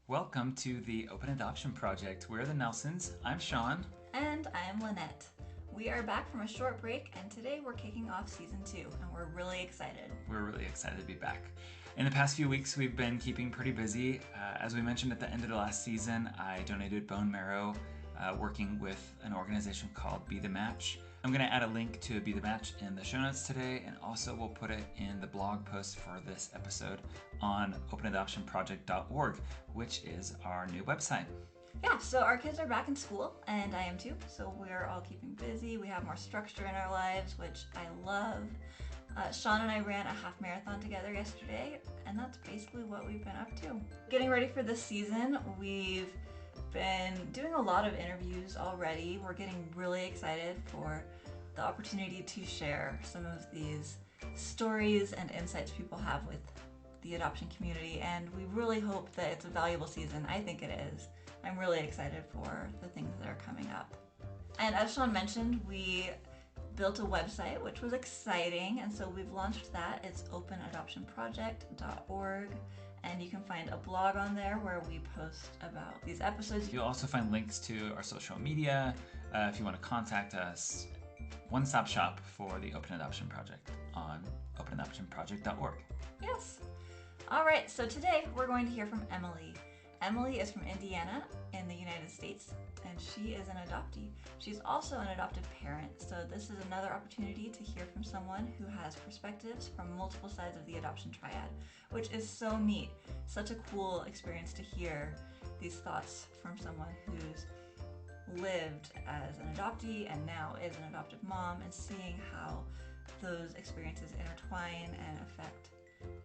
Welcome to the Open Adoption Project. We're the Nelsons. I'm Sean. And I'm Lynette. We are back from a short break, and today we're kicking off season 2, and we're really excited. We're really excited to be back. In the past few weeks, we've been keeping pretty busy. As we mentioned at the end of the last season, I donated bone marrow working with an organization called Be the Match. I'm going to add a link to Be the Match in the show notes today, and also we'll put it in the blog post for this episode on openadoptionproject.org, which is our new website. Yeah, so our kids are back in school, and I am too, so we're all keeping busy. We have more structure in our lives, which I love. Sean and I ran a half marathon together yesterday, and that's basically what we've been up to. Getting ready for this season, we've been doing a lot of interviews already. We're getting really excited for the opportunity to share some of these stories and insights people have with the adoption community, and we really hope that it's a valuable season. I think it is. I'm really excited for the things that are coming up. And as Sean mentioned, we built a website, which was exciting, and so we've launched that. It's openadoptionproject.org, and you can find a blog on there where we post about these episodes. You'll also find links to our social media if you want to contact us. One-stop shop for the Open Adoption Project on openadoptionproject.org. Yes. All right, so today we're going to hear from Emily. Emily is from Indiana in the United States, and she is an adoptee. She's also an adoptive parent, so this is another opportunity to hear from someone who has perspectives from multiple sides of the adoption triad, which is so neat. Such a cool experience to hear these thoughts from someone who's lived as an adoptee and now is an adoptive mom, and seeing how those experiences intertwine and affect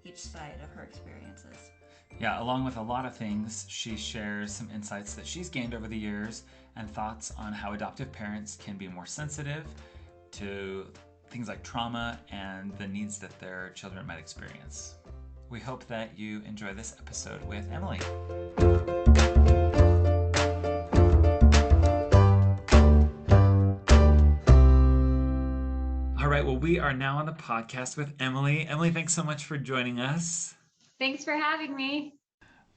each side of her experiences. Yeah, along with a lot of things, she shares some insights that she's gained over the years and thoughts on how adoptive parents can be more sensitive to things like trauma and the needs that their children might experience. We hope that you enjoy this episode with Emily. All right, well, we are now on the podcast with Emily. Emily, thanks so much for joining us. Thanks for having me.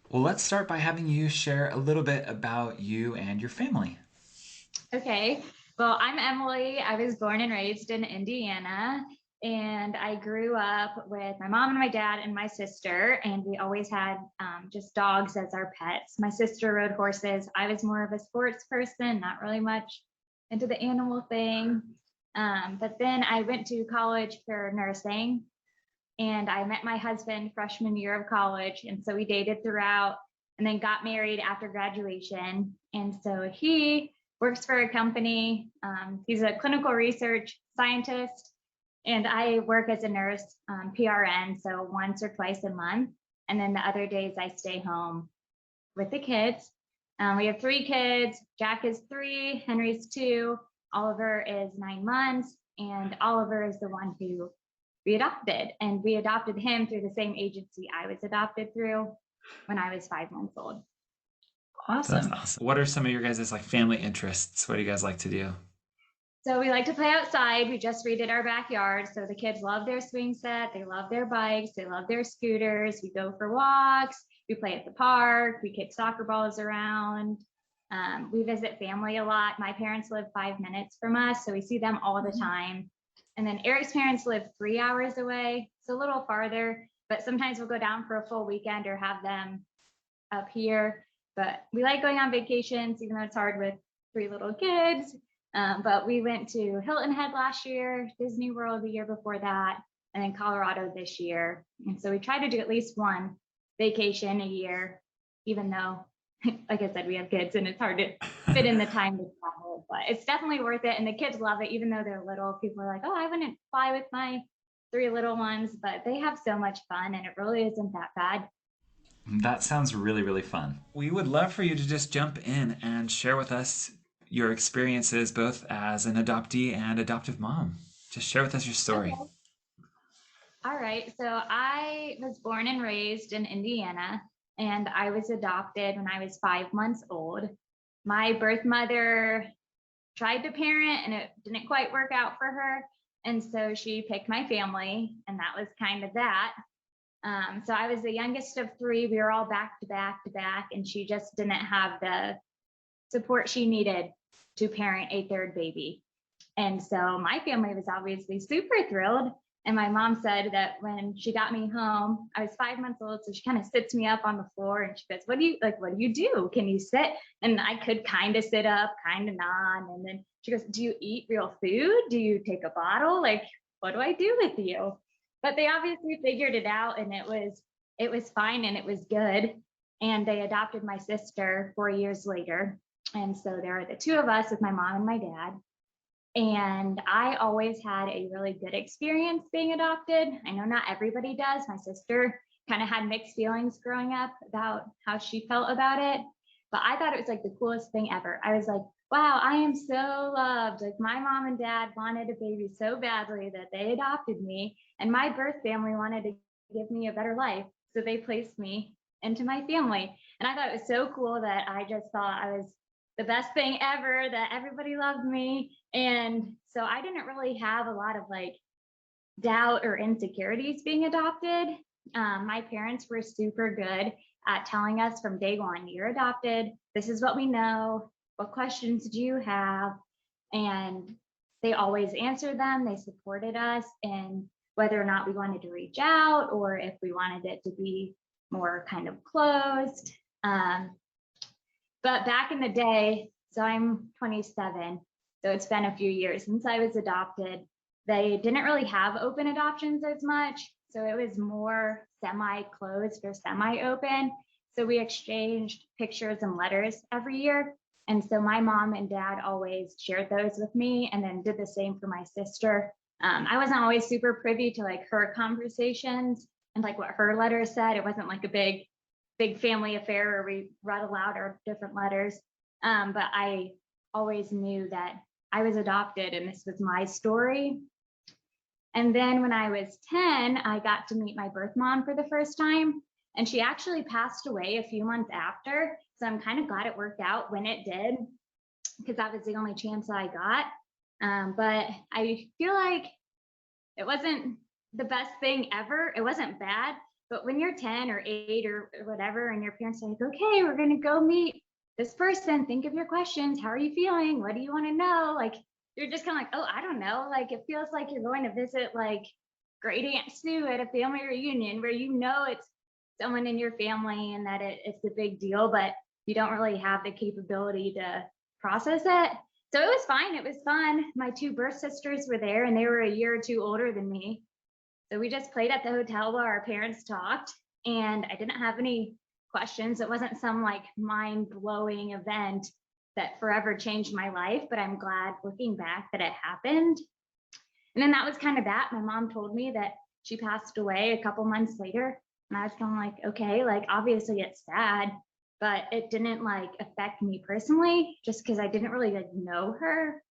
Well, let's start by having you share a little bit about you and your family. Okay. Well, I'm Emily. I was born and raised in Indiana, and I grew up with my mom and my dad and my sister, and we always had just dogs as our pets. My sister rode horses. I was more of a sports person, not really much into the animal thing. But then I went to college for nursing, and I met my husband freshman year of college. And so we dated throughout and then got married after graduation. And so he works for a company. He's a clinical research scientist, and I work as a nurse, PRN, so once or twice a month. And then the other days I stay home with the kids. We have 3 kids. Jack is 3, Henry's 2, Oliver is 9 months, and Oliver is the one who we adopted, and we adopted him through the same agency I was adopted through when I was 5 months old. Awesome. That's awesome. What are some of your guys' like family interests? What do you guys like to do? So we like to play outside. We just redid our backyard. So the kids love their swing set. They love their bikes. They love their scooters. We go for walks. We play at the park. We kick soccer balls around. We visit family a lot. My parents live 5 minutes from us, so we see them all the time. And then Eric's parents live 3 hours away. It's a little farther, but sometimes we'll go down for a full weekend or have them up here. But we like going on vacations, even though it's hard with 3 little kids. But we went to Hilton Head last year, Disney World the year before that, and then Colorado this year. And so we try to do at least one vacation a year, even though, like I said, we have kids and it's hard to fit in the time to travel, but it's definitely worth it. And the kids love it, even though they're little. People are like, oh, I wouldn't fly with my 3 little ones, but they have so much fun, and it really isn't that bad. That sounds really, really fun. We would love for you to just jump in and share with us your experiences both as an adoptee and adoptive mom. Just share with us your story. Okay. All right. So I was born and raised in Indiana, and I was adopted when I was 5 months old. My birth mother tried to parent, and it didn't quite work out for her. And so she picked my family, and that was kind of that. So I was the youngest of three. We were all back to back to back, and she just didn't have the support she needed to parent a third baby. And so my family was obviously super thrilled. And my mom said that when she got me home, I was 5 months old. So she kind of sits me up on the floor and she goes, what do you do? Can you sit? And I could kind of sit up, kind of not. And then she goes, do you eat real food? Do you take a bottle? Like, what do I do with you? But they obviously figured it out, and it was fine and it was good. And they adopted my sister 4 years later. And so there are the two of us with my mom and my dad. And I always had a really good experience being adopted. I know not everybody does. My sister kind of had mixed feelings growing up about how she felt about it, but I thought it was like the coolest thing ever. I was like, wow, I am so loved. Like, my mom and dad wanted a baby so badly that they adopted me, and my birth family wanted to give me a better life. So they placed me into my family. And I thought it was so cool that I just thought I was the best thing ever, that everybody loved me. And so I didn't really have a lot of like doubt or insecurities being adopted. My parents were super good at telling us from day one, you're adopted. This is what we know. What questions do you have? And they always answered them. They supported us in whether or not we wanted to reach out or if we wanted it to be more kind of closed. But back in the day, so I'm 27, so it's been a few years since I was adopted. They didn't really have open adoptions as much. So it was more semi-closed or semi-open. So we exchanged pictures and letters every year. And so my mom and dad always shared those with me and then did the same for my sister. I wasn't always super privy to like her conversations and like what her letters said. It wasn't like a big family affair where we read aloud our different letters. But I always knew that I was adopted and this was my story. And then when I was 10, I got to meet my birth mom for the first time. And she actually passed away a few months after. So I'm kind of glad it worked out when it did, because that was the only chance I got. But I feel like it wasn't the best thing ever. It wasn't bad. But when you're 10 or 8 or whatever, and your parents are like, okay, we're going to go meet this person. Think of your questions. How are you feeling? What do you want to know? Like, you're just kind of like, oh, I don't know. Like, it feels like you're going to visit like great Aunt Sue at a family reunion where you know it's someone in your family and that it's a big deal, but you don't really have the capability to process it. So it was fine. It was fun. My 2 birth sisters were there and they were a year or 2 older than me. So we just played at the hotel while our parents talked, and I didn't have any questions. It wasn't some like mind-blowing event that forever changed my life, but I'm glad looking back that it happened. And then that was kind of that. My mom told me that she passed away a couple months later, and I was kind of like, okay, like obviously it's sad, but it didn't like affect me personally just because I didn't really like know her.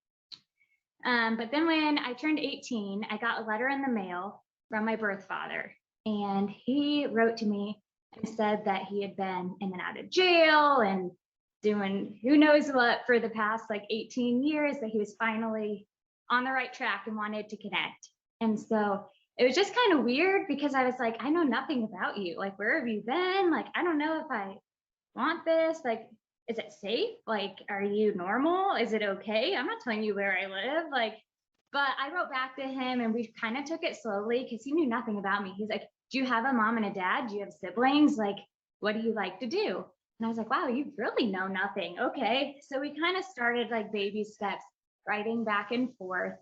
But then when I turned 18, I got a letter in the mail from my birth father, and he wrote to me and said that he had been in and out of jail and doing who knows what for the past like 18 years, that he was finally on the right track and wanted to connect. And so it was just kind of weird because I was like, I know nothing about you. Like, where have you been? Like, I don't know if I want this. Like, is it safe? Like, are you normal? Is it okay? I'm not telling you where I live. Like, but I wrote back to him and we kind of took it slowly because he knew nothing about me. He's like, do you have a mom and a dad? Do you have siblings? Like, what do you like to do? And I was like, wow, you really know nothing. Okay. So we kind of started like baby steps, writing back and forth.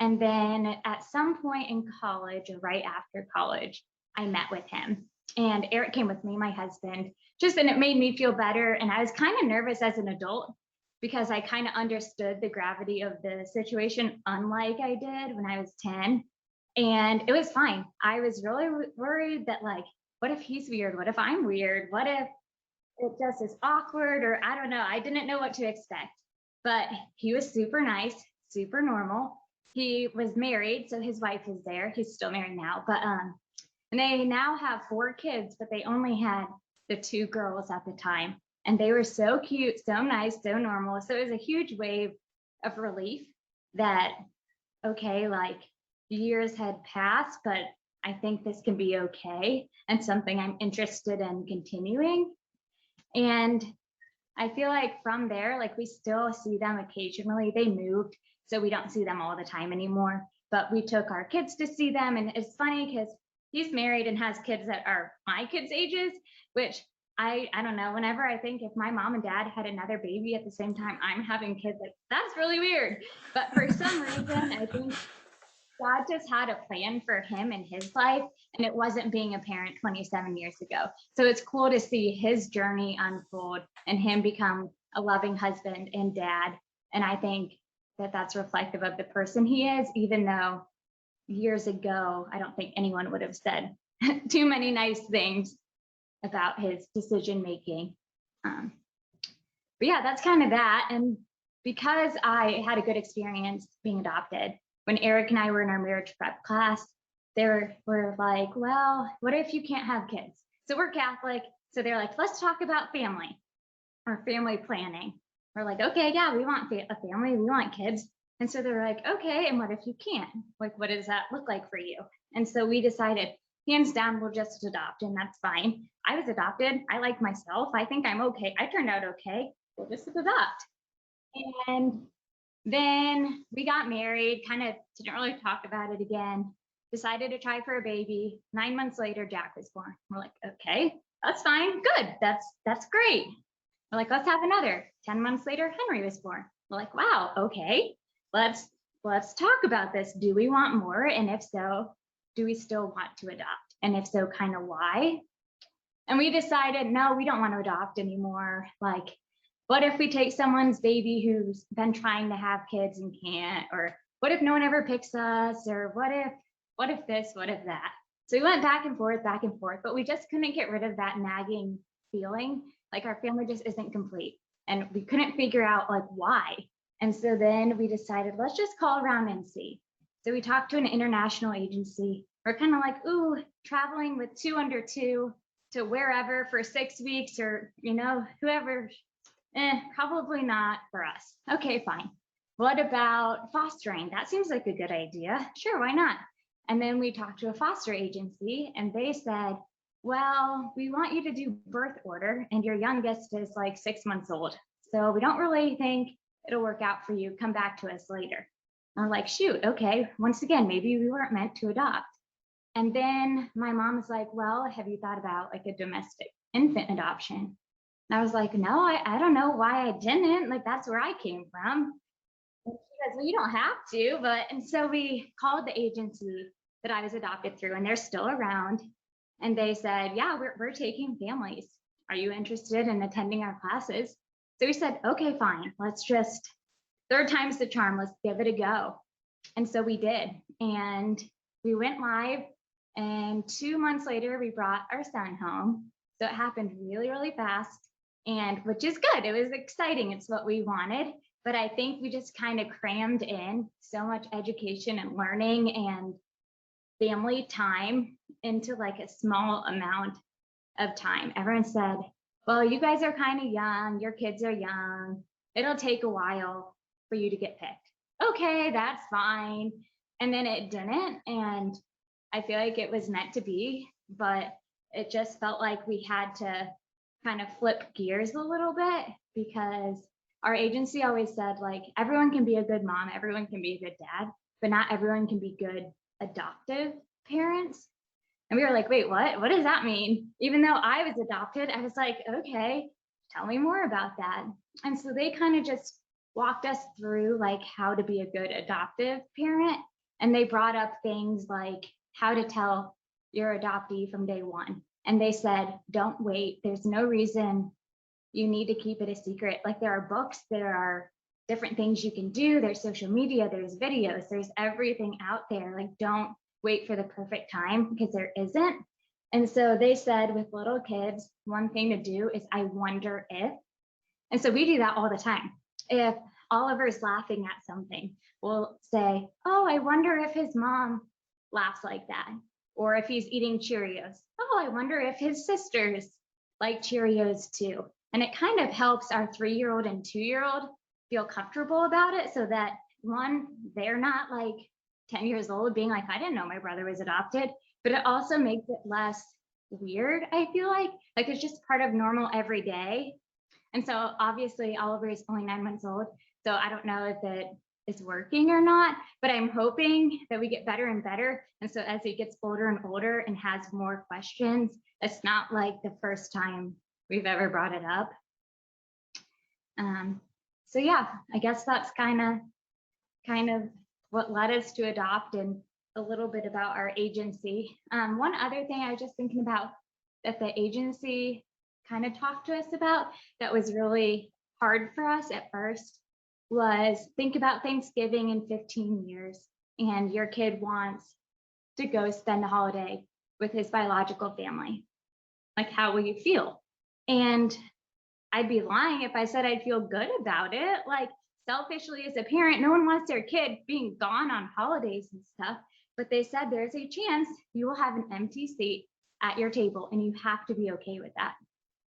And then at some point in college, or right after college, I met with him. And Eric came with me, my husband, and it made me feel better. And I was kind of nervous as an adult because I kind of understood the gravity of the situation, unlike I did when I was 10. And it was fine. I was really worried that, like, what if he's weird? What if I'm weird? What if it just is awkward? Or I don't know. I didn't know what to expect. But he was super nice, super normal. He was married, so his wife was there. He's still married now. But and they now have 4 kids, but they only had the 2 girls at the time. And they were so cute, so nice, so normal. So it was a huge wave of relief that, okay, like years had passed, but I think this can be okay and something I'm interested in continuing. And I feel like from there, like we still see them occasionally. They moved, so we don't see them all the time anymore. But we took our kids to see them. And it's funny because he's married and has kids that are my kids' ages, which I don't know. Whenever I think if my mom and dad had another baby at the same time I'm having kids, like that's really weird. But for some reason, I think God just had a plan for him in his life, and it wasn't being a parent 27 years ago. So it's cool to see his journey unfold and him become a loving husband and dad. And I think that that's reflective of the person he is, even though years ago, I don't think anyone would have said too many nice things about his decision making. But yeah, that's kind of that. And because I had a good experience being adopted, when Eric and I were in our marriage prep class, they were like, well, what if you can't have kids? So we're Catholic. So they're like, let's talk about family or family planning. We're like, okay, yeah, we want a family, we want kids. And so they're like, okay, and what if you can't? Like, what does that look like for you? And so we decided, hands down, we'll just adopt, and that's fine. I was adopted. I like myself. I think I'm okay. I turned out okay. We'll just adopt. And then we got married, kind of didn't really talk about it again, decided to try for a baby. 9 months later, Jack was born. We're like, okay, that's fine. Good. That's great. We're like, let's have another. 10 months later, Henry was born. We're like, wow, okay, let's talk about this. Do we want more? And if so, do we still want to adopt? And if so, kind of why? And we decided, no, we don't want to adopt anymore. Like, what if we take someone's baby who's been trying to have kids and can't? Or what if no one ever picks us? Or what if this, what if that? So we went back and forth, but we just couldn't get rid of that nagging feeling. Like our family just isn't complete. And we couldn't figure out like why. And so then we decided, let's just call around and see. So we talked to an international agency. We're kind of like, ooh, traveling with 2 under 2 to wherever for 6 weeks, or, whoever, probably not for us. Okay, fine. What about fostering? That seems like a good idea. Sure, why not? And then we talked to a foster agency and they said, well, we want you to do birth order and your youngest is like 6 months old. So we don't really think it'll work out for you. Come back to us later. And we're like, shoot, okay. Once again, maybe we weren't meant to adopt. And then my mom was like, well, have you thought about like a domestic infant adoption? And I was like, no, I don't know why I didn't. Like, that's where I came from. And she goes, well, you don't have to. And so we called the agency that I was adopted through, and they're still around. And they said, yeah, we're taking families. Are you interested in attending our classes? So we said, okay, fine. Let's just, third time's the charm. Let's give it a go. And so we did. And we went live. And 2 months later, we brought our son home. So it happened really, really fast. And which is good. It was exciting. It's what we wanted. But I think we just kind of crammed in so much education and learning and family time into like a small amount of time. Everyone said, well, you guys are kind of young. Your kids are young. It'll take a while for you to get picked. Okay, that's fine. And then it didn't. And I feel like it was meant to be, but it just felt like we had to kind of flip gears a little bit, because our agency always said, like, everyone can be a good mom, everyone can be a good dad, but not everyone can be good adoptive parents. And we were like, wait, what? What does that mean? Even though I was adopted, I was like, okay, tell me more about that. And so they kind of just walked us through like how to be a good adoptive parent. And they brought up things like how to tell your adoptee from day one. And they said, don't wait. There's no reason you need to keep it a secret. Like, there are books, there are different things you can do. There's social media, there's videos, there's everything out there. Like, don't wait for the perfect time, because there isn't. And so they said with little kids, one thing to do is I wonder if. And so we do that all the time. If Oliver's laughing at something, we'll say, oh, I wonder if his mom laughs like that. Or if he's eating Cheerios, oh, I wonder if his sisters like Cheerios too. And it kind of helps our 3-year-old and 2-year-old feel comfortable about it, so that one, they're not like 10 years old being like, I didn't know my brother was adopted. but it also makes it less weird, I feel like it's just part of normal every day. And so obviously Oliver is only 9 months old, so I don't know if it is working or not, but I'm hoping that we get better and better. And so as he gets older and older and has more questions, it's not like the first time we've ever brought it up. So yeah, I guess that's kind of what led us to adopt and a little bit about our agency. One other thing I was just thinking about that the agency kind of talked to us about that was really hard for us at first was think about Thanksgiving in 15 years and your kid wants to go spend a holiday with his biological family. Like, how will you feel? And I'd be lying if I said I'd feel good about it. Like, selfishly as a parent, no one wants their kid being gone on holidays and stuff. But they said there's a chance you will have an empty seat at your table and you have to be okay with that.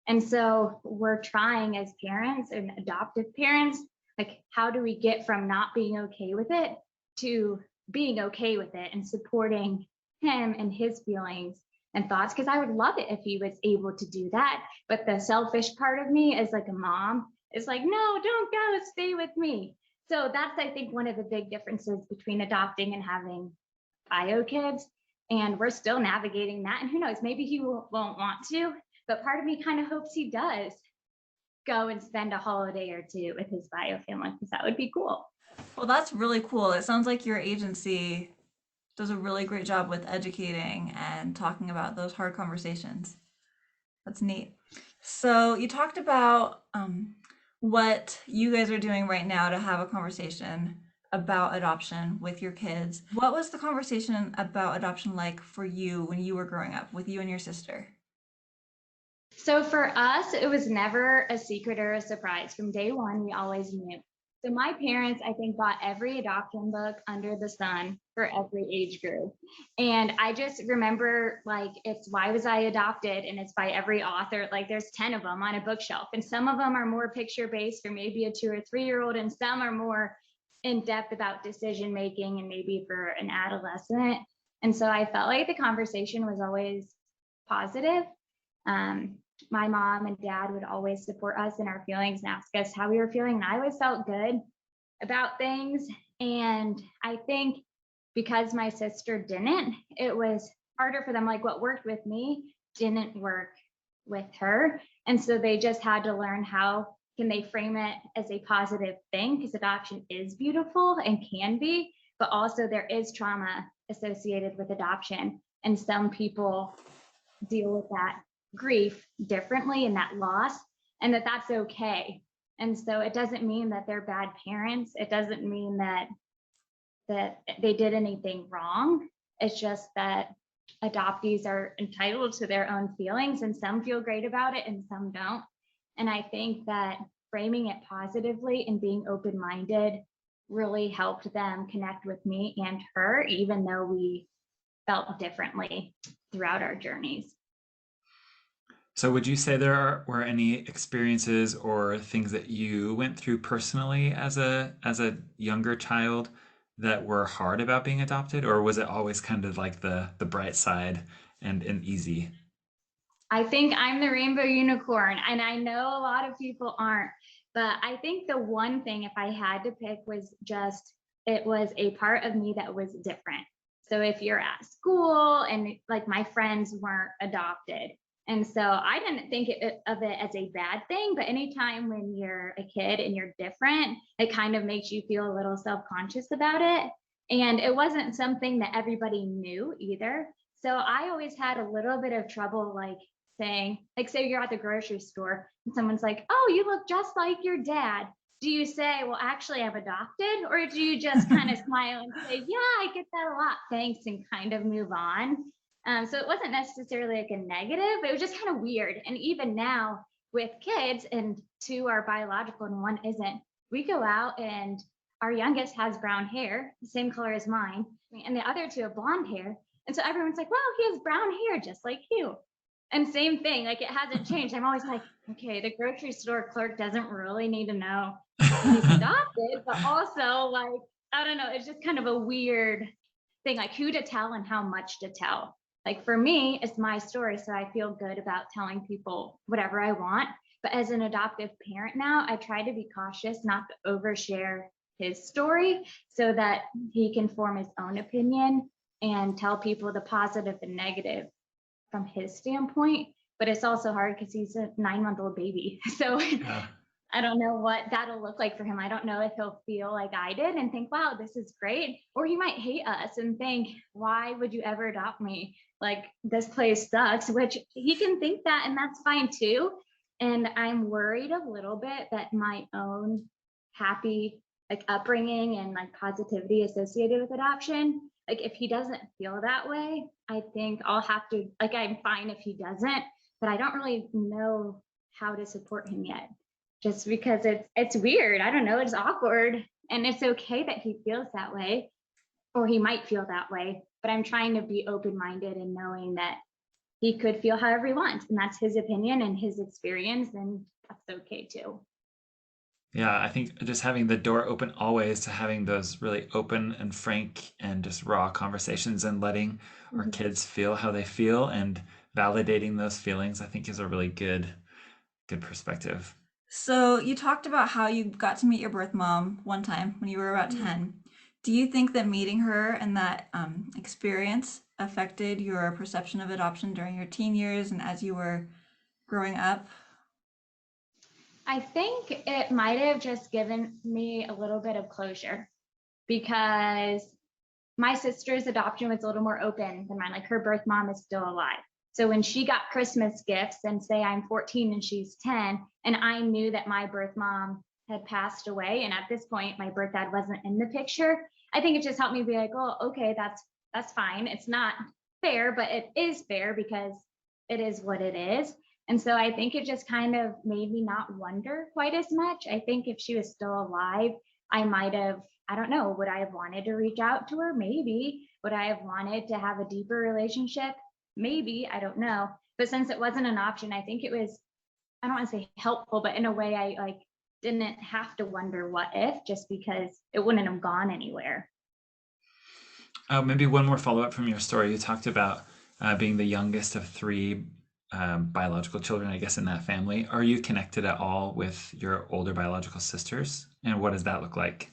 And so we're trying as parents and adoptive parents, like, how do we get from not being okay with it to being okay with it and supporting him and his feelings and thoughts? Because I would love it if he was able to do that. But the selfish part of me is like a mom is like, no, don't go, stay with me. So that's, I think, one of the big differences between adopting and having bio kids. And we're still navigating that. And who knows, maybe he won't want to, but part of me kind of hopes he does go and spend a holiday or two with his bio family, because that would be cool. Well, that's really cool. It sounds like your agency does a really great job with educating and talking about those hard conversations. That's neat. So you talked about what you guys are doing right now to have a conversation about adoption with your kids. What was the conversation about adoption like for you when you were growing up with you and your sister? So for us, it was never a secret or a surprise. From day one, we always knew. So my parents, I think, bought every adoption book under the sun for every age group. And I just remember, like, it's Why Was I Adopted? And it's by every author. Like, there's 10 of them on a bookshelf. And some of them are more picture-based for maybe a 2 or 3-year-old, and some are more in-depth about decision-making and maybe for an adolescent. And so I felt like the conversation was always positive. My mom and dad would always support us in our feelings and ask us how we were feeling. And I always felt good about things. And I think because my sister didn't, it was harder for them. Like, what worked with me didn't work with her. And so they just had to learn how can they frame it as a positive thing, because adoption is beautiful and can be, but also there is trauma associated with adoption. And some people deal with that grief differently and that loss, and that's okay. And so it doesn't mean that they're bad parents. It doesn't mean that they did anything wrong. It's just that adoptees are entitled to their own feelings, and some feel great about it and some don't. And I think that framing it positively and being open-minded really helped them connect with me and her, even though we felt differently throughout our journeys. So would you say were any experiences or things that you went through personally as a younger child that were hard about being adopted, or was it always kind of like the bright side and easy? I think I'm the rainbow unicorn, and I know a lot of people aren't, but I think the one thing, if I had to pick, was just it was a part of me that was different. So if you're at school and like my friends weren't adopted, and so I didn't think of it as a bad thing, but anytime when you're a kid and you're different, it kind of makes you feel a little self-conscious about it. And it wasn't something that everybody knew either. So I always had a little bit of trouble, like saying, like, say you're at the grocery store and someone's like, oh, you look just like your dad. Do you say, well, actually, I'm adopted? Or do you just kind of smile and say, yeah, I get that a lot, thanks, and kind of move on? So it wasn't necessarily like a negative, but it was just kind of weird. And even now with kids, and 2 are biological and 1 isn't, we go out and our youngest has brown hair, the same color as mine, and the other 2 have blonde hair. And so everyone's like, well, he has brown hair just like you. And same thing, like, it hasn't changed. I'm always like, okay, the grocery store clerk doesn't really need to know he's adopted, but also, like, I don't know, it's just kind of a weird thing, like who to tell and how much to tell. Like for me, it's my story, so I feel good about telling people whatever I want. But as an adoptive parent now, I try to be cautious not to overshare his story so that he can form his own opinion and tell people the positive and negative from his standpoint. But it's also hard because he's a 9-month-old baby. So Yeah. I don't know what that'll look like for him. I don't know if he'll feel like I did and think, wow, this is great. Or he might hate us and think, why would you ever adopt me? Like, this place sucks, which he can think that, and that's fine too. And I'm worried a little bit that my own happy like upbringing and like positivity associated with adoption, like if he doesn't feel that way, I think I'll have to, like, I'm fine if he doesn't, but I don't really know how to support him yet, just because it's weird. I don't know, it's awkward, and it's okay that he feels that way, or he might feel that way, but I'm trying to be open-minded and knowing that he could feel however he wants, and that's his opinion and his experience, and that's okay too. Yeah, I think just having the door open always to having those really open and frank and just raw conversations and letting our Mhm. kids feel how they feel and validating those feelings, I think is a really good perspective. So you talked about how you got to meet your birth mom one time when you were about 10. Do you think that meeting her and that experience affected your perception of adoption during your teen years and as you were growing up? I think it might have just given me a little bit of closure because my sister's adoption was a little more open than mine. Like her birth mom is still alive. So when she got Christmas gifts and say I'm 14 and she's 10, and I knew that my birth mom had passed away, and at this point my birth dad wasn't in the picture, I think it just helped me be like, oh, okay, that's fine. It's not fair, but it is fair because it is what it is. And so I think it just kind of made me not wonder quite as much. I think if she was still alive, I might have, I don't know, would I have wanted to reach out to her? Maybe. Would I have wanted to have a deeper relationship? Maybe. I don't know. But since it wasn't an option, I think it was, I don't want to say helpful, but in a way I like didn't have to wonder what if, just because it wouldn't have gone anywhere. Maybe one more follow up from your story. You talked about being the youngest of three biological children, I guess, in that family. Are you connected at all with your older biological sisters? And what does that look like?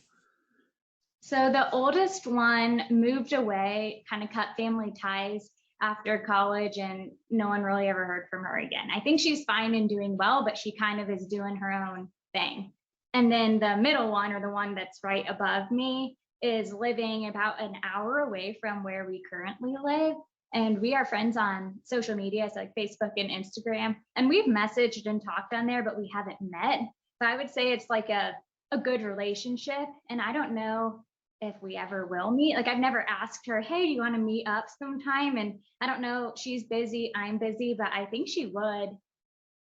So the oldest one moved away, kind of cut family ties after college, and no one really ever heard from her again. I think she's fine and doing well, but she kind of is doing her own thing. And then the middle one, or the one that's right above me, is living about an hour away from where we currently live. And we are friends on social media, so like Facebook and Instagram. And we've messaged and talked on there, but we haven't met. But I would say it's like a good relationship. And I don't know if we ever will meet. Like I've never asked her, hey, do you want to meet up sometime? And I don't know, she's busy, I'm busy, but I think she would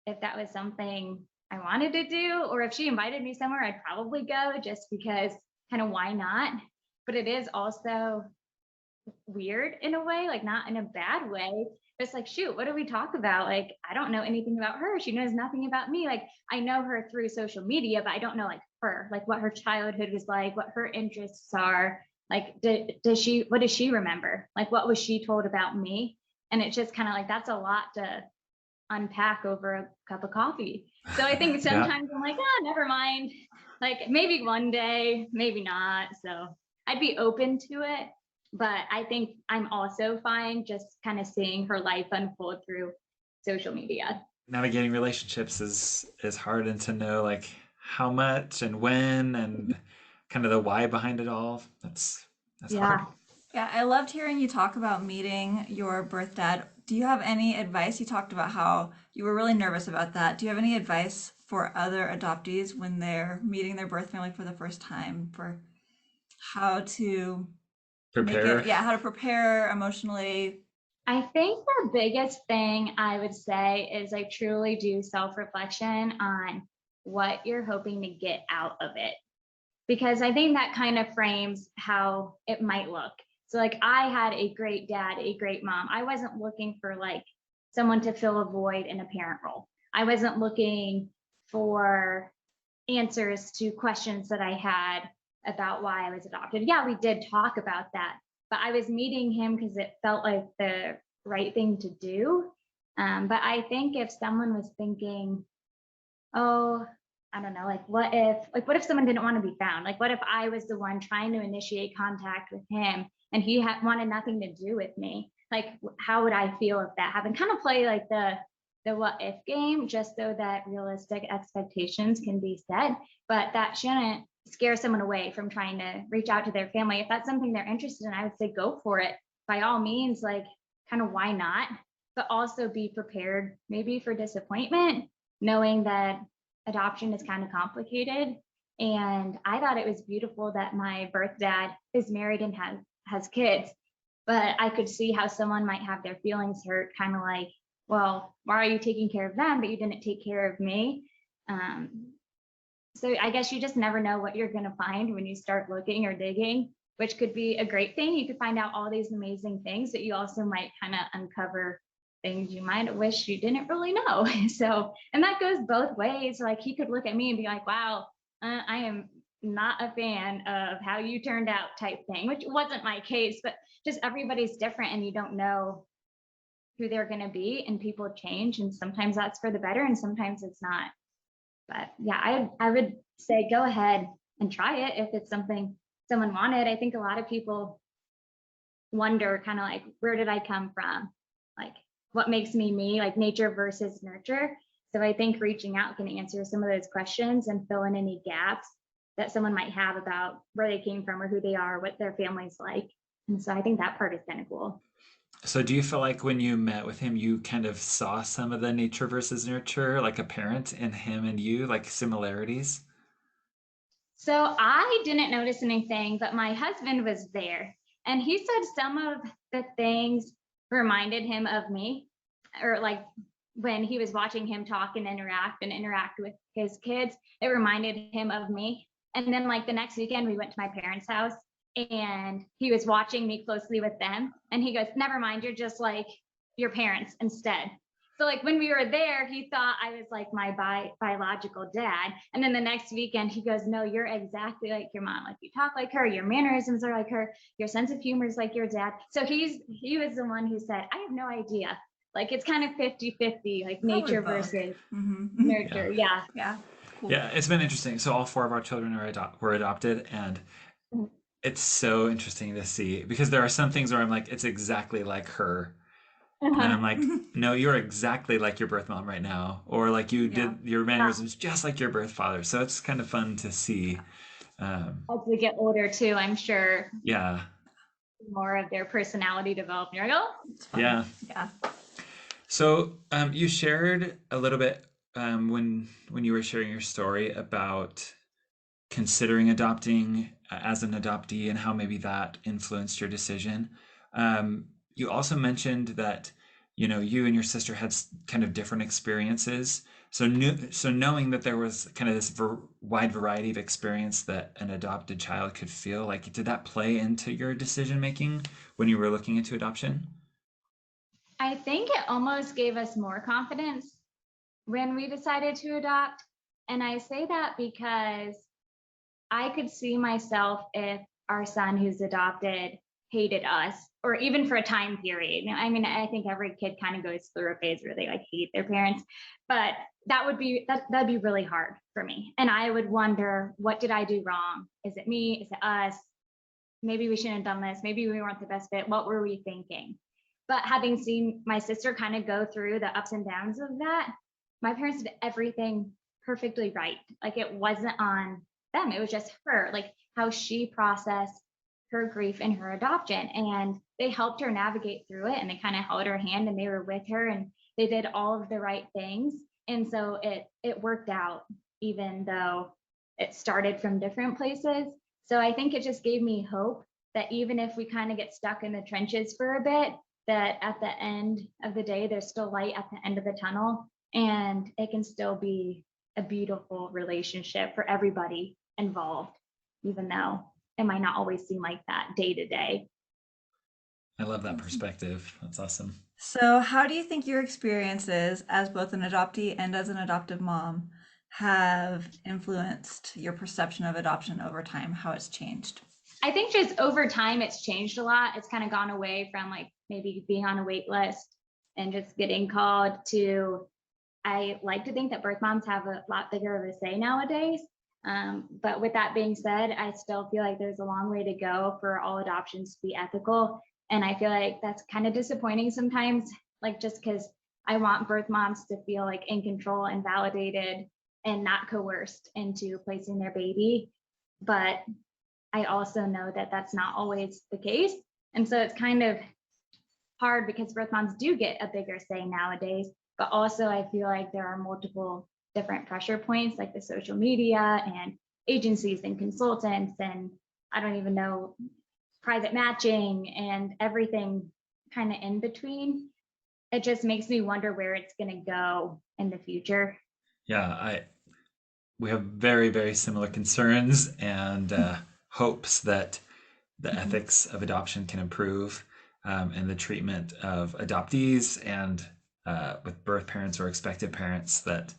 if that was something I wanted to do, or if she invited me somewhere, I'd probably go just because kind of why not? But it is also weird in a way, like not in a bad way. It's like, shoot, what do we talk about? Like, I don't know anything about her. She knows nothing about me. Like, I know her through social media, but I don't know like her, like what her childhood was like, what her interests are. Like, what does she remember? Like, what was she told about me? And it's just kind of like, that's a lot to unpack over a cup of coffee. So I think Yeah. sometimes I'm like, ah, never mind. Like maybe one day, maybe not. So I'd be open to it. But I think I'm also fine just kind of seeing her life unfold through social media. Navigating relationships is hard, and to know like how much and when and kind of the why behind it all. That's hard. Yeah. Yeah, I loved hearing you talk about meeting your birth dad. Do you have any advice? You talked about how you were really nervous about that. Do you have any advice for other adoptees when they're meeting their birth family for the first time for how to make it, Prepare. yeah, how to prepare emotionally? I think the biggest thing I would say is like truly do self reflection on what you're hoping to get out of it, because I think that kind of frames how it might look. So like I had a great dad, a great mom. I wasn't looking for like someone to fill a void in a parent role. I wasn't looking for answers to questions that I had about why I was adopted. Yeah, we did talk about that, but I was meeting him because it felt like the right thing to do. But I think if someone was thinking, oh, I don't know, what if someone didn't want to be found? Like, what if I was the one trying to initiate contact with him and he wanted nothing to do with me? Like, how would I feel if that happened? Kind of play like the what if game, just so that realistic expectations can be set, but that shouldn't scare someone away from trying to reach out to their family. If that's something they're interested in, I would say go for it by all means. Like, kind of why not? But also be prepared maybe for disappointment, knowing that adoption is kind of complicated. And I thought it was beautiful that my birth dad is married and has kids, but I could see how someone might have their feelings hurt, kind of like, well, why are you taking care of them, but you didn't take care of me? So I guess you just never know what you're going to find when you start looking or digging, which could be a great thing. You could find out all these amazing things, but you also might kind of uncover things you might wish you didn't really know. So, and that goes both ways. Like, he could look at me and be like, wow, I am not a fan of how you turned out type thing, which wasn't my case, but just everybody's different and you don't know who they're going to be, and people change. And sometimes that's for the better and sometimes it's not. But yeah, I would say go ahead and try it if it's something someone wanted. I think a lot of people wonder kind of like, where did I come from? Like, what makes me me, like nature versus nurture. So I think reaching out can answer some of those questions and fill in any gaps that someone might have about where they came from or who they are, what their family's like. And so I think that part is kind of cool. So do you feel like when you met with him, you kind of saw some of the nature versus nurture, like a parent in him and you, like similarities? So I didn't notice anything, but my husband was there and he said some of the things reminded him of me, or like when he was watching him talk and interact with his kids, it reminded him of me. And then like the next weekend we went to my parents' house and he was watching me closely with them and he goes, never mind, you're just like your parents instead. So like when we were there, he thought I was like my biological dad. And then the next weekend he goes, no, you're exactly like your mom. Like, you talk like her, your mannerisms are like her, your sense of humor is like your dad. So he was the one who said, I have no idea. Like, it's kind of 50-50, like nature versus nurture. Yeah. Yeah. Cool. Yeah, it's been interesting. So all four of our children were adopted, and it's so interesting to see because there are some things where I'm like, it's exactly like her. And then I'm like, no, you're exactly like your birth mom right now. Or like you did your mannerisms just like your birth father. So it's kind of fun to see. As we get older too, I'm sure Yeah. more of their personality develop. You're like, oh, It's fun. Yeah. Yeah. So you shared a little bit when you were sharing your story about considering adopting as an adoptee and how maybe that influenced your decision. You also mentioned that you and your sister had kind of different experiences. So knowing that there was kind of this wide variety of experience that an adopted child could feel, like, did that play into your decision making when you were looking into adoption? I think it almost gave us more confidence when we decided to adopt. And I say that because I could see myself if our son who's adopted hated us, or even for a time period. I mean, I think every kid kind of goes through a phase where they like hate their parents, but that'd be really hard for me. And I would wonder, what did I do wrong? Is it me? Is it us? Maybe we shouldn't have done this. Maybe we weren't the best fit. What were we thinking? But having seen my sister kind of go through the ups and downs of that, my parents did everything perfectly right. Like, it wasn't on them. It was just her, like how she processed her grief and her adoption. And they helped her navigate through it, and they kind of held her hand and they were with her and they did all of the right things. And so it worked out, even though it started from different places. So I think it just gave me hope that even if we kind of get stuck in the trenches for a bit, that at the end of the day, there's still light at the end of the tunnel, and it can still be a beautiful relationship for everybody involved, even though it might not always seem like that day to day. I love that perspective. That's awesome. So, how do you think your experiences as both an adoptee and as an adoptive mom have influenced your perception of adoption over time, how it's changed? I think just over time, it's changed a lot. It's kind of gone away from like maybe being on a wait list and just getting called to, I like to think that birth moms have a lot bigger of a say nowadays. But with that being said, I still feel like there's a long way to go for all adoptions to be ethical. And I feel like that's kind of disappointing sometimes, like just because I want birth moms to feel like in control and validated and not coerced into placing their baby. But I also know that that's not always the case. And so it's kind of hard because birth moms do get a bigger say nowadays. But also, I feel like there are multiple different pressure points, like the social media and agencies and consultants, and I don't even know, private matching and everything kind of in between. It just makes me wonder where it's going to go in the future. Yeah, we have very, very similar concerns and hopes that the ethics of adoption can improve, and the treatment of adoptees and with birth parents or expected parents, that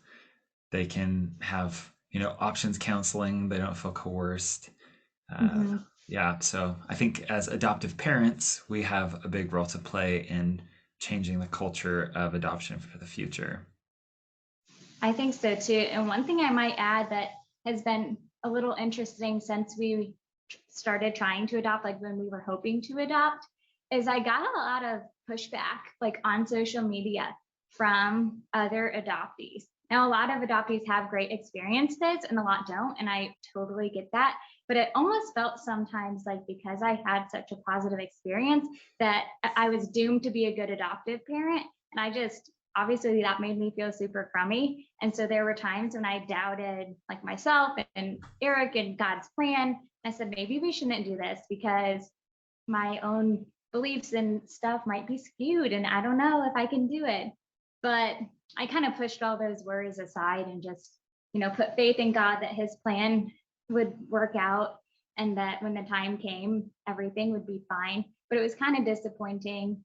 they can have, options counseling. They don't feel coerced. Yeah, so I think as adoptive parents, we have a big role to play in changing the culture of adoption for the future. I think so too. And one thing I might add that has been a little interesting since we started trying to adopt, like when we were hoping to adopt, is I got a lot of pushback like on social media from other adoptees. Now, a lot of adoptees have great experiences and a lot don't, and I totally get that. But it almost felt sometimes like because I had such a positive experience that I was doomed to be a good adoptive parent. And I just, obviously that made me feel super crummy. And so there were times when I doubted like myself and Eric and God's plan. I said, maybe we shouldn't do this because my own beliefs and stuff might be skewed and I don't know if I can do it. But I kind of pushed all those worries aside and just, put faith in God that his plan would work out and that when the time came, everything would be fine. But it was kind of disappointing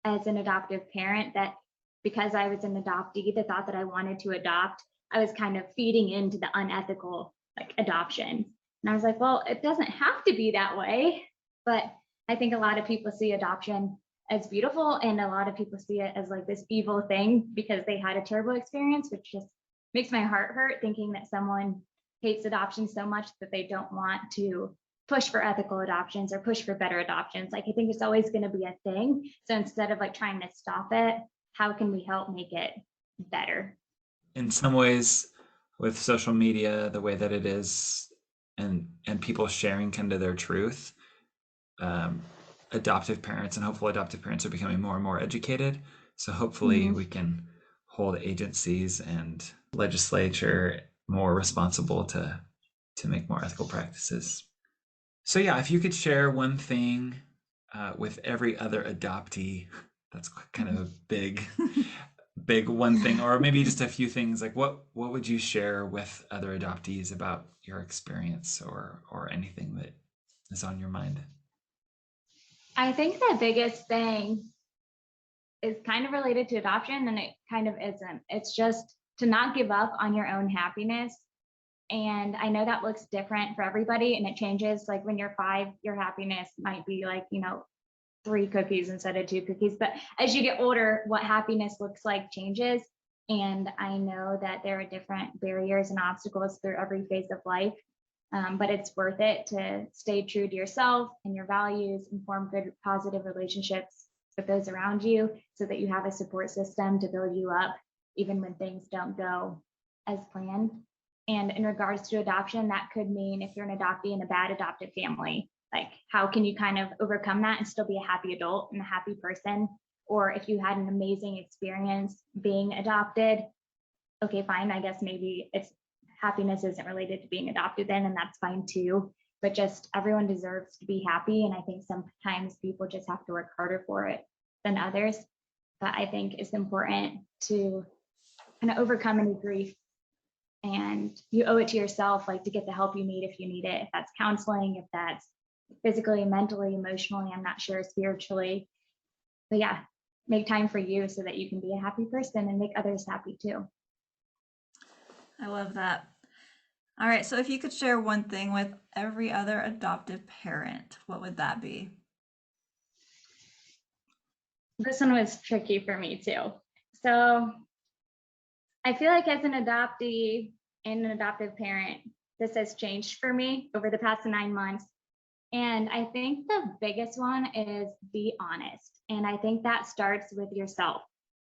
as an adoptive parent that because I was an adoptee, the thought that I wanted to adopt, I was kind of feeding into the unethical like adoption. And I was like, well, it doesn't have to be that way. But I think a lot of people see adoption as beautiful and a lot of people see it as like this evil thing because they had a terrible experience, which just makes my heart hurt thinking that someone hates adoption so much that they don't want to push for ethical adoptions or push for better adoptions. Like I think it's always going to be a thing. So instead of like trying to stop it, how can we help make it better? In some ways, with social media, the way that it is, and people sharing kind of their truth, adoptive parents and hopeful adoptive parents are becoming more and more educated. So hopefully we can hold agencies and legislature more responsible to make more ethical practices. So yeah, if you could share one thing with every other adoptee, that's kind of a big one thing, or maybe just a few things, like what would you share with other adoptees about your experience or anything that is on your mind? I think the biggest thing is kind of related to adoption and it kind of isn't. It's just to not give up on your own happiness. And I know that looks different for everybody and it changes. Like when you're 5, your happiness might be like, 3 cookies instead of 2 cookies. But as you get older, what happiness looks like changes. And I know that there are different barriers and obstacles through every phase of life. But it's worth it to stay true to yourself and your values and form good, positive relationships with those around you so that you have a support system to build you up, even when things don't go as planned. And in regards to adoption, that could mean if you're an adoptee in a bad adoptive family, like how can you kind of overcome that and still be a happy adult and a happy person? Or if you had an amazing experience being adopted, okay, fine, I guess maybe it's happiness isn't related to being adopted then, and that's fine too. But just everyone deserves to be happy. And I think sometimes people just have to work harder for it than others. But I think it's important to kind of overcome any grief. And you owe it to yourself, like to get the help you need if you need it, if that's counseling, if that's physically, mentally, emotionally, I'm not sure, spiritually. But yeah, make time for you so that you can be a happy person and make others happy too. I love that. All right, so if you could share one thing with every other adoptive parent, what would that be? This one was tricky for me too. So I feel like as an adoptee and an adoptive parent, this has changed for me over the past 9 months. And I think the biggest one is be honest. And I think that starts with yourself.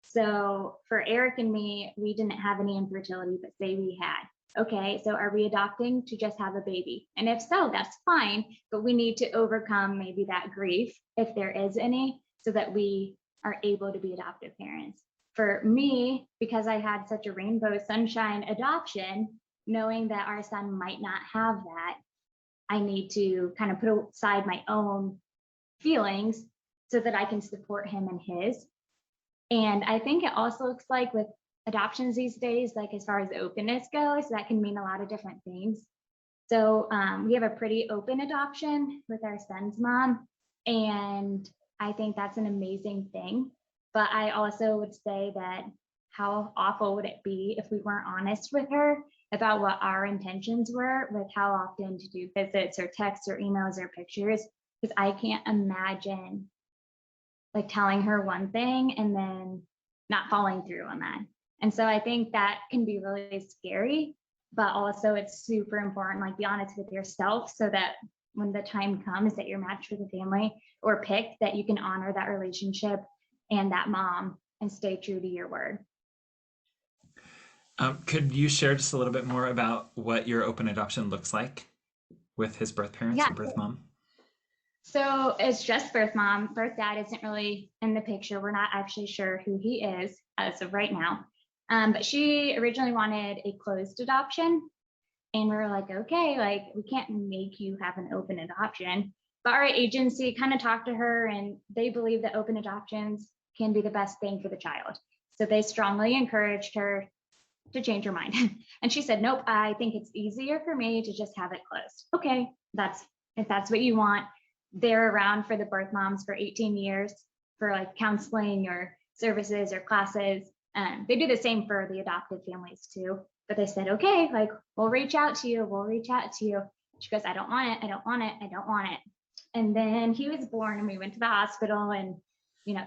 So for Eric and me, we didn't have any infertility, but say we had. Okay, so are we adopting to just have a baby? And if so, that's fine, but we need to overcome maybe that grief, if there is any, so that we are able to be adoptive parents. For me, because I had such a rainbow sunshine adoption, knowing that our son might not have that, I need to kind of put aside my own feelings so that I can support him in his. And I think it also looks like with adoptions these days, like as far as openness goes, that can mean a lot of different things. So we have a pretty open adoption with our son's mom, and I think that's an amazing thing. But I also would say that how awful would it be if we weren't honest with her about what our intentions were with how often to do visits or texts or emails or pictures? Because I can't imagine like telling her one thing and then not following through on that. And so I think that can be really scary, but also it's super important, like be honest with yourself so that when the time comes that you're matched with a family or picked, that you can honor that relationship and that mom and stay true to your word. Could you share just a little bit more about what your open adoption looks like with his birth parents Yeah. or birth mom? So it's just birth mom. Birth dad isn't really in the picture. We're not actually sure who he is as of right now. But she originally wanted a closed adoption. And we were like, okay, like we can't make you have an open adoption. But our agency kind of talked to her and they believe that open adoptions can be the best thing for the child. So they strongly encouraged her to change her mind. And she said, nope, I think it's easier for me to just have it closed. Okay, if that's what you want. They're around for the birth moms for 18 years for like counseling or services or classes. They do the same for the adopted families too. But they said, okay, like we'll reach out to you. We'll reach out to you. She goes, I don't want it. I don't want it. I don't want it. And then he was born and we went to the hospital and,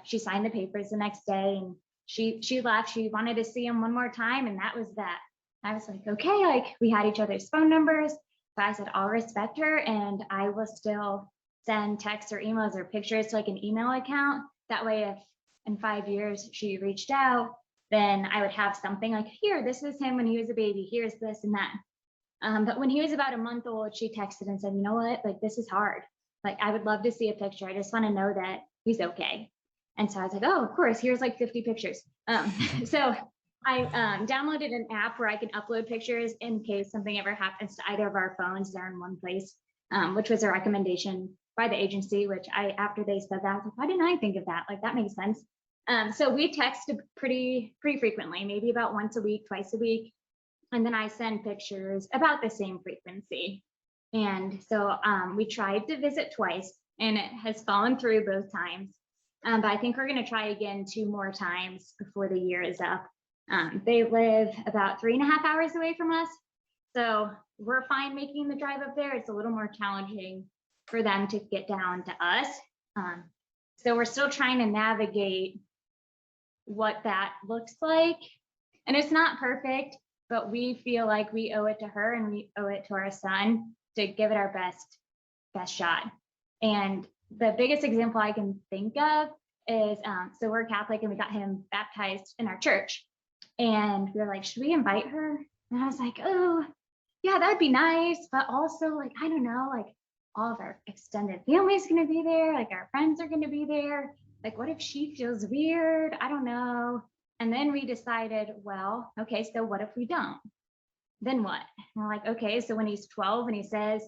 she signed the papers the next day and she left. She wanted to see him one more time. And that was that. I was like, okay, like we had each other's phone numbers, but I said, I'll respect her and I will still send texts or emails or pictures to like an email account. That way, if in 5 years she reached out, then I would have something like, here, this is him when he was a baby. Here's this and that. But when he was about a month old, she texted and said, you know what, like this is hard. Like I would love to see a picture. I just want to know that he's okay. And so I was like, oh, of course, here's like 50 pictures. So I downloaded an app where I can upload pictures in case something ever happens to either of our phones. They're in one place, which was a recommendation by the agency, which after they said that, I was like, why didn't I think of that? Like that makes sense. So we text pretty frequently, maybe about once a week, twice a week. And then I send pictures about the same frequency. And so we tried to visit twice and it has fallen through both times. But I think we're going to try again 2 more times before the year is up. They live about 3.5 hours away from us. So we're fine making the drive up there. It's a little more challenging for them to get down to us. So we're still trying to navigate what that looks like. And it's not perfect, but we feel like we owe it to her and we owe it to our son to give it our best shot. And the biggest example I can think of is, so we're Catholic and we got him baptized in our church. And we were like, should we invite her? And I was like, oh, yeah, that'd be nice. But also, like, I don't know, like all of our extended family is going to be there. Like our friends are going to be there. Like, what if she feels weird? I don't know. And then we decided, well, okay, so what if we don't? Then what? And we're like, okay, so when he's 12 and he says,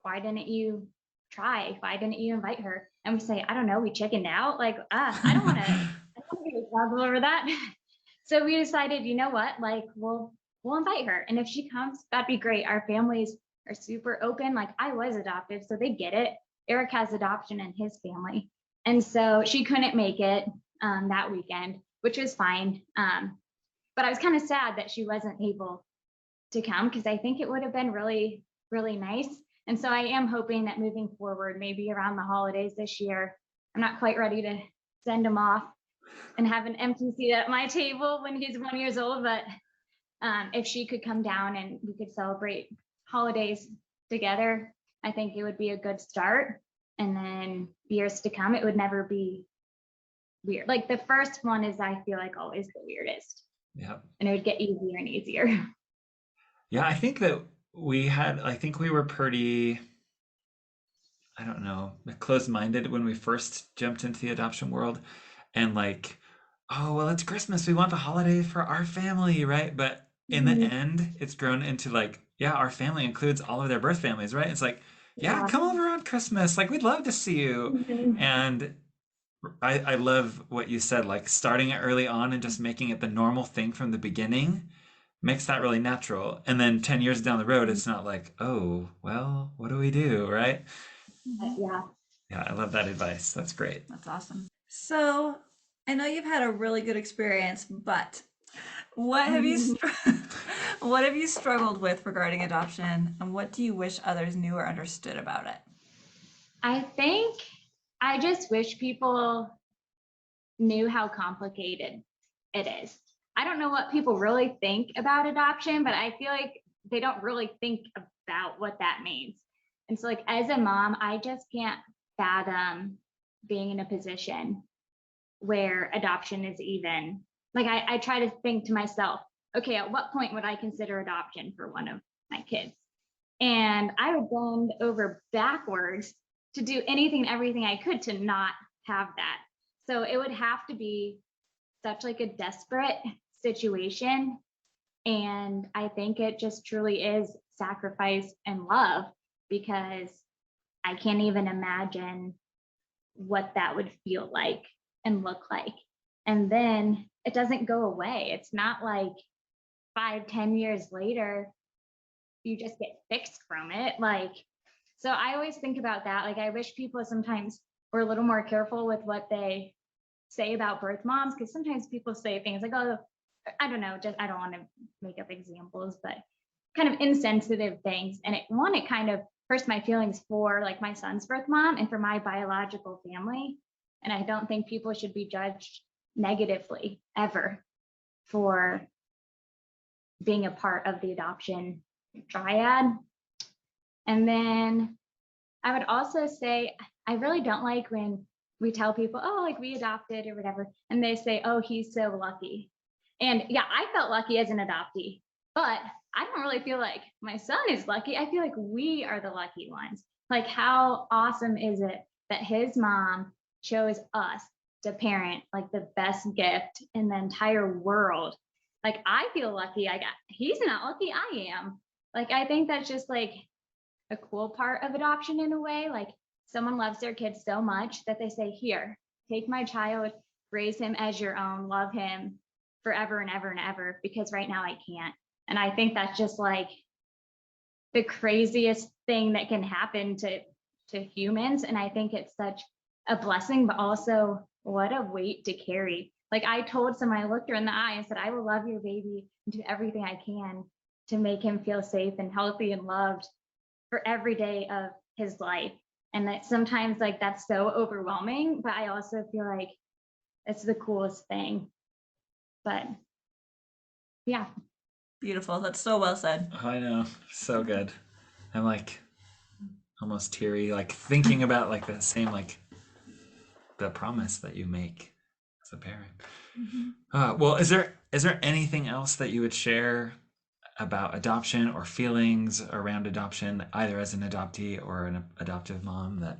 why didn't you try? Why didn't you invite her? And we say, I don't know, we chickened out. Like, I don't want to be responsible over that. So we decided, you know what, like we'll invite her. And if she comes, that'd be great. Our families are super open. Like I was adopted, so they get it. Eric has adoption in his family. And so she couldn't make it that weekend, which was fine. But I was kind of sad that she wasn't able to come, because I think it would have been really, really nice. And so I am hoping that moving forward, maybe around the holidays this year, I'm not quite ready to send him off and have an empty seat at my table when he's 1 year old. But if she could come down and we could celebrate holidays together, I think it would be a good start. And then years to come, it would never be weird. Like the first one is, I feel like, always the weirdest. Yeah. And it would get easier and easier. Yeah, I think that I think we were pretty, I don't know, closed-minded when we first jumped into the adoption world. And like, oh, well, it's Christmas. We want the holiday for our family, right? But in the end, it's grown into like, yeah, our family includes all of their birth families, right? It's like, yeah, come over on Christmas. Like, we'd love to see you. And I love what you said, like starting it early on and just making it the normal thing from the beginning makes that really natural. And then 10 years down the road, it's not like, oh, well, what do we do, right? Yeah. Yeah, I love that advice. That's great. That's awesome. So I know you've had a really good experience, but what have you what have you struggled with regarding adoption, and what do you wish others knew or understood about it? I think I just wish people knew how complicated it is. I don't know what people really think about adoption, but I feel like they don't really think about what that means. And so, like, as a mom, I just can't fathom being in a position where adoption is even, like, I try to think to myself, okay, at what point would I consider adoption for one of my kids? And I would bend over backwards to do anything, everything I could to not have that. So it would have to be such like a desperate situation. And I think it just truly is sacrifice and love, because I can't even imagine what that would feel like and look like. And then it doesn't go away. It's not like 5-10 years later, you just get fixed from it. Like, so I always think about that. Like, I wish people sometimes were a little more careful with what they say about birth moms, because sometimes people say things like, oh, I don't know, just I don't want to make up examples, but kind of insensitive things. And it kind of hurts my feelings for like my son's birth mom and for my biological family. And I don't think people should be judged negatively ever for being a part of the adoption triad. And then I would also say, I really don't like when we tell people, oh, like we adopted or whatever, and they say, oh, he's so lucky. And yeah, I felt lucky as an adoptee, but I don't really feel like my son is lucky. I feel like we are the lucky ones. Like, how awesome is it that his mom chose us to parent like the best gift in the entire world? Like, I feel lucky. He's not lucky, I am. Like, I think that's just like a cool part of adoption in a way. Like, someone loves their kid so much that they say, here, take my child, raise him as your own, love him forever and ever and ever, because right now I can't. And I think that's just like the craziest thing that can happen to humans. And I think it's such a blessing, but also what a weight to carry. Like, I told someone, I looked her in the eye and said, I will love your baby and do everything I can to make him feel safe and healthy and loved for every day of his life. And that sometimes like that's so overwhelming, but I also feel like it's the coolest thing. But yeah. Beautiful. That's so well said. I know. So good. I'm like almost teary, like thinking about like the same, like the promise that you make as a parent. Well, is there anything else that you would share about adoption or feelings around adoption, either as an adoptee or an adoptive mom, that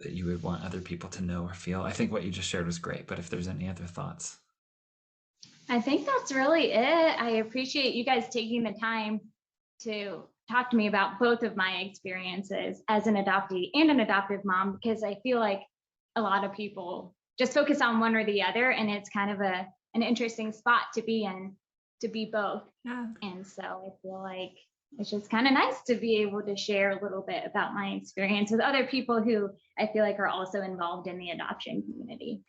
that you would want other people to know or feel? I think what you just shared was great, but if there's any other thoughts. I think that's really it. I appreciate you guys taking the time to talk to me about both of my experiences as an adoptee and an adoptive mom, because I feel like a lot of people just focus on one or the other, and it's kind of an interesting spot to be in, to be both. Yeah. And so I feel like it's just kind of nice to be able to share a little bit about my experience with other people who I feel like are also involved in the adoption community.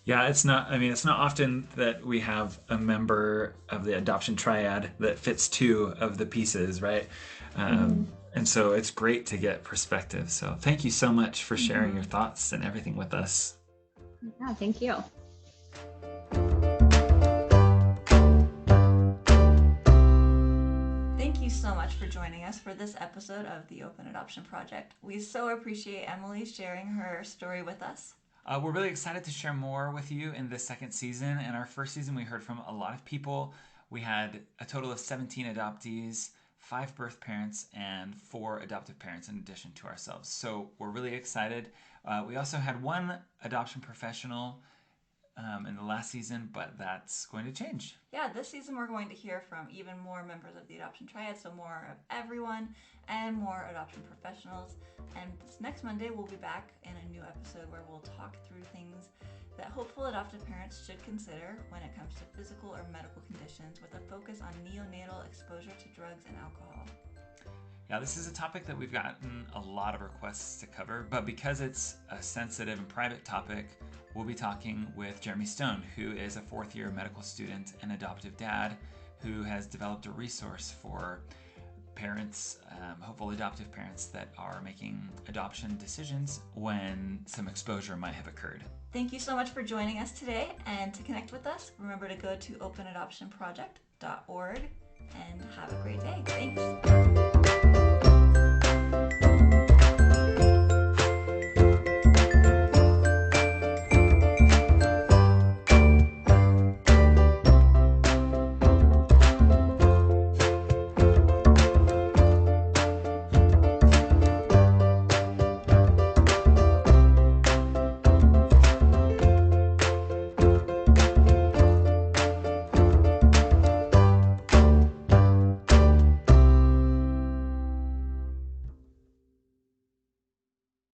Yeah, it's not, I mean, it's not often that we have a member of the adoption triad that fits two of the pieces, right? Mhm. And so it's great to get perspective. So thank you so much for sharing your Mhm. thoughts and everything with us. Yeah, thank you. Thank you so much for joining us for this episode of the Open Adoption Project. We so appreciate Emily sharing her story with us. We're really excited to share more with you in this second season. In our first season, we heard from a lot of people. We had a total of 17 adoptees, 5 birth parents, and 4 adoptive parents in addition to ourselves. So we're really excited. We also had one adoption professional in the last season, but that's going to change. Yeah, this season we're going to hear from even more members of the adoption triad, so more of everyone and more adoption professionals. And this next Monday we'll be back in a new episode where we'll talk through things that hopeful adoptive parents should consider when it comes to physical or medical conditions, with a focus on neonatal exposure to drugs and alcohol. Yeah, this is a topic that we've gotten a lot of requests to cover, but because it's a sensitive and private topic, we'll be talking with Jeremy Stone, who is a 4th-year medical student and adoptive dad who has developed a resource for parents, hopeful adoptive parents that are making adoption decisions when some exposure might have occurred. Thank you so much for joining us today, and to connect with us, remember to go to openadoptionproject.org and have a great day. Thanks.